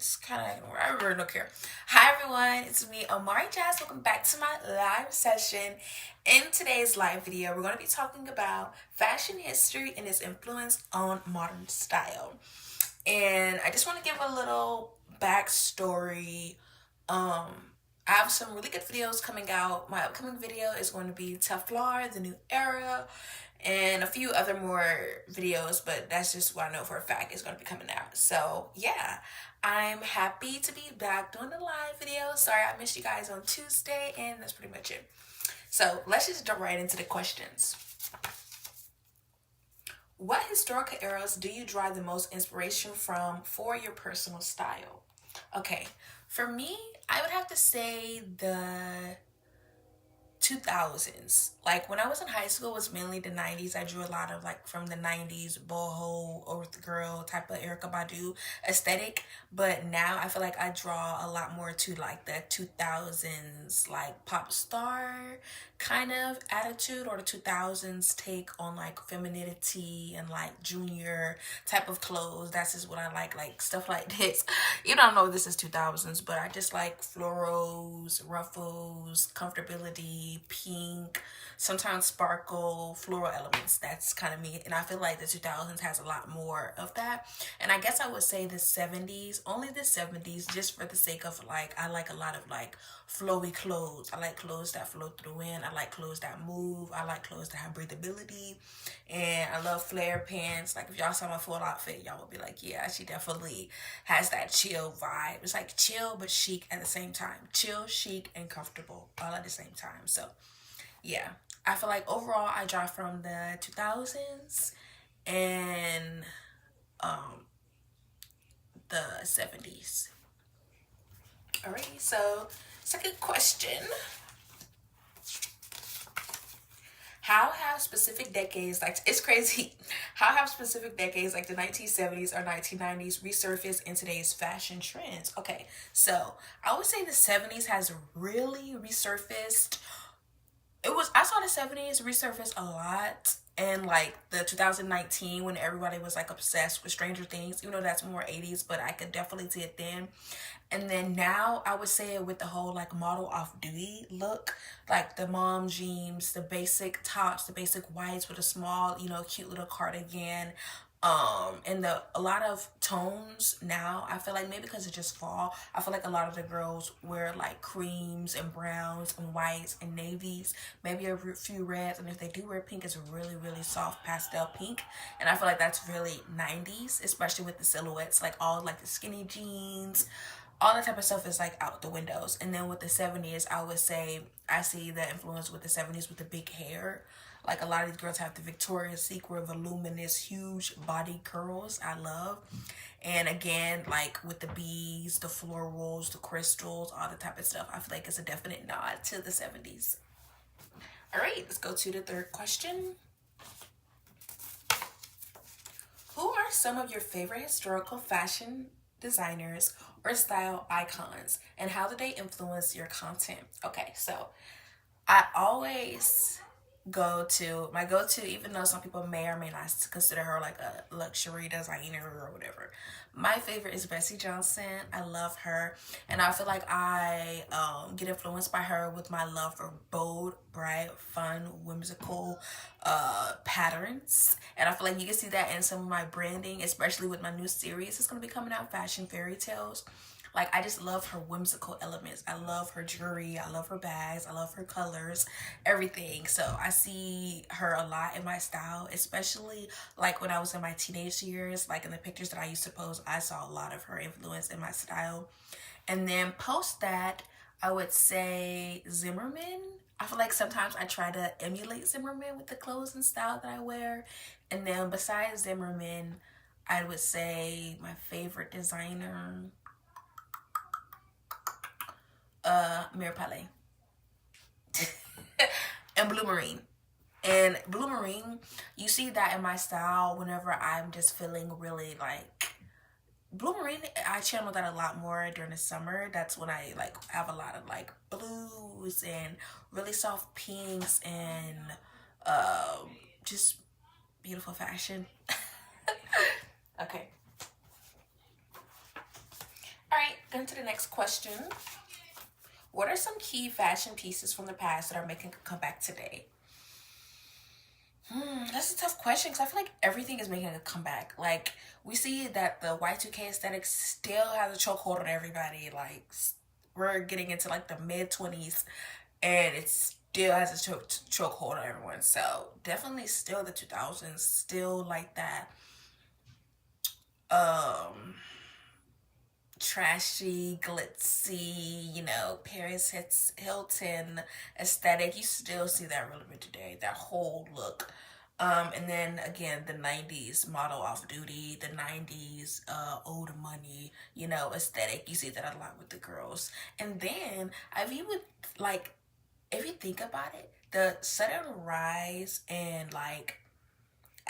it's kind of, I really don't care. Hi everyone, it's me, AMARIJASZ. Welcome back to my live session. In today's live video, we're going to be talking about fashion history and its influence on modern style. And I just want to give a little backstory. I have some really good videos coming out. My upcoming video is going to be Teflar, the new era, and a few other more videos, but that's just what I know for a fact is going to be coming out. So yeah, I'm happy to be back doing the live video. Sorry I missed you guys on Tuesday, and that's pretty much it. So let's just jump right into the questions. What historical eras do you derive the most inspiration from for your personal style? Okay, for me, I would have to say the 2000s. Like when I was in high school, it was mainly the 90s. I drew a lot of like from the 90s boho, earth girl type of Erykah Badu aesthetic. But now I feel like I draw a lot more to like the 2000s like pop star kind of attitude, or the 2000s take on like femininity and like junior type of clothes. That's just what I like stuff like this. You don't know this is 2000s, but I just like florals, ruffles, comfortability, pink, sometimes sparkle, floral elements. That's kind of me. And I feel like the 2000s has a lot more of that. And I guess I would say the 70s, only the 70s, just for the sake of like, I like a lot of like flowy clothes. I like clothes that flow through in. I like clothes that move. I like clothes that have breathability. And I love flare pants. Like if y'all saw my full outfit, y'all would be like, yeah, she definitely has that chill vibe. It's like chill but chic at the same time. Chill, chic, and comfortable all at the same time. So yeah, I feel like overall I draw from the 2000s and the 70s. Alrighty, so second question. How have specific decades, like it's crazy, how have specific decades like the 1970s or 1990s resurfaced in today's fashion trends? Okay, so I would say the 70s has really resurfaced. I saw the 70s resurface a lot, and like the 2019 when everybody was like obsessed with Stranger Things, even though that's more 80s, but I could definitely see it then. And then now I would say it with the whole like model off duty look, like the mom jeans, the basic tops, the basic whites with a small, cute little cardigan. And a lot of tones now, I feel like maybe because it's just fall, I feel like a lot of the girls wear like creams and browns and whites and navies, maybe a few reds, and if they do wear pink, it's a really, really soft pastel pink. And I feel like that's really 90s, especially with the silhouettes, like all like the skinny jeans, all that type of stuff is like out the windows. And then with the 70s, I would say I see the influence with the 70s with the big hair. Like a lot of these girls have the Victoria's Secret voluminous huge body curls I love. And again, like with the beads, the florals, the crystals, all the type of stuff, I feel like it's a definite nod to the 70s. All right, let's go to the third question. Who are some of your favorite historical fashion designers or style icons, and how do they influence your content? Okay, so I always my go-to, even though some people may or may not consider her like a luxury designer or whatever, my favorite is Bessie Johnson. I love her, and I feel like I get influenced by her with my love for bold, bright, fun, whimsical patterns. And I feel like you can see that in some of my branding, especially with my new series that's going to be coming out, Fashion Fairy Tales. Like, I just love her whimsical elements. I love her jewelry. I love her bags. I love her colors, everything. So I see her a lot in my style, especially like when I was in my teenage years, like in the pictures that I used to post, I saw a lot of her influence in my style. And then post that, I would say Zimmerman. I feel like sometimes I try to emulate Zimmerman with the clothes and style that I wear. And then besides Zimmerman, I would say my favorite designer, Mary Palais and Blue Marine. And Blue Marine, you see that in my style whenever I'm just feeling really like Blue Marine. I channel that a lot more during the summer. That's when I like have a lot of like blues and really soft pinks and just beautiful fashion. Okay. All into the next question. What are some key fashion pieces from the past that are making a comeback today? That's a tough question because I feel like everything is making a comeback. Like, we see that the Y2K aesthetic still has a chokehold on everybody. Like, we're getting into like the mid 20s and it still has a chokehold on everyone. So, definitely still the 2000s, still like that um trashy, glitzy, Paris Hilton aesthetic. You still see that relevant today, that whole look. And then again, the 90s model off duty, the 90s old money, aesthetic. You see that a lot with the girls. And then like, if you think about it, the sudden rise and like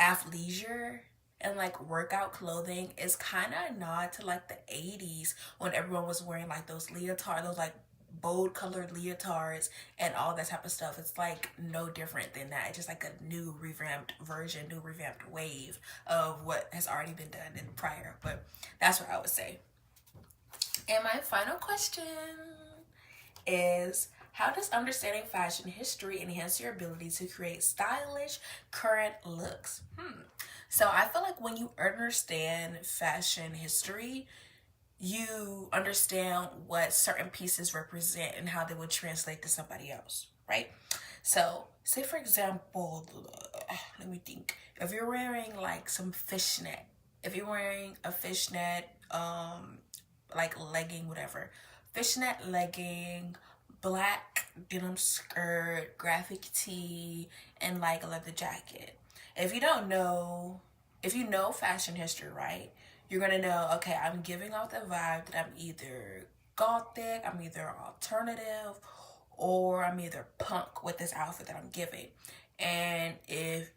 athleisure and like workout clothing is kind of a nod to like the 80s when everyone was wearing like those leotards, those like bold colored leotards and all that type of stuff. It's like no different than that. It's just like a new revamped version, new revamped wave of what has already been done in prior. But that's what I would say. And my final question is, how does understanding fashion history enhance your ability to create stylish current looks? So I feel like when you understand fashion history, you understand what certain pieces represent and how they would translate to somebody else, right? So say for example, let me think. If you're wearing like some fishnet, if you're wearing a fishnet, like legging, whatever, fishnet legging, black denim skirt, graphic tee, and like a leather jacket. If you know fashion history, right, you're gonna know, okay, I'm giving off the vibe that I'm either gothic, I'm either alternative, or I'm either punk with this outfit that I'm giving. And if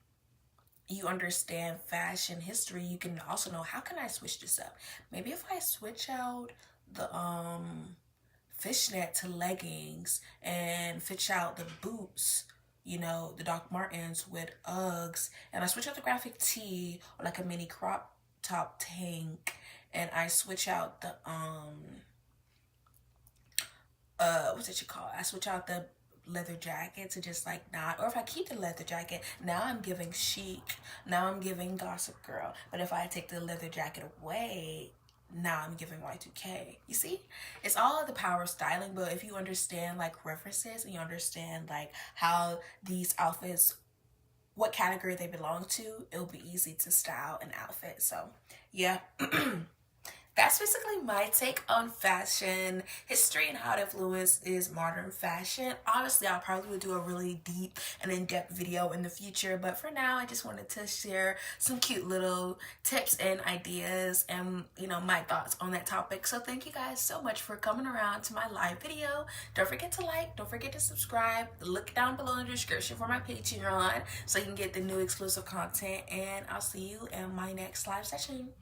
you understand fashion history, you can also know, how can I switch this up? Maybe if I switch out the fishnet to leggings and switch out the boots, the Doc Martens with Uggs, and I switch out the graphic tee or like a mini crop top tank, and I switch out the what's it you call it? I switch out the leather jacket to just like not, or if I keep the leather jacket, now I'm giving chic, now I'm giving gossip girl. But if I take the leather jacket away, now I'm giving Y2K. You see, it's all the power of styling. But if you understand like references and you understand like how these outfits, what category they belong to, it'll be easy to style an outfit. So yeah. That's basically my take on fashion history and how it influences modern fashion. Honestly, I probably would do a really deep and in-depth video in the future, but for now I just wanted to share some cute little tips and ideas and my thoughts on that topic. So thank you guys so much for coming around to my live video. Don't forget to like, don't forget to subscribe. Look down below in the description for my Patreon so you can get the new exclusive content, and I'll see you in my next live session.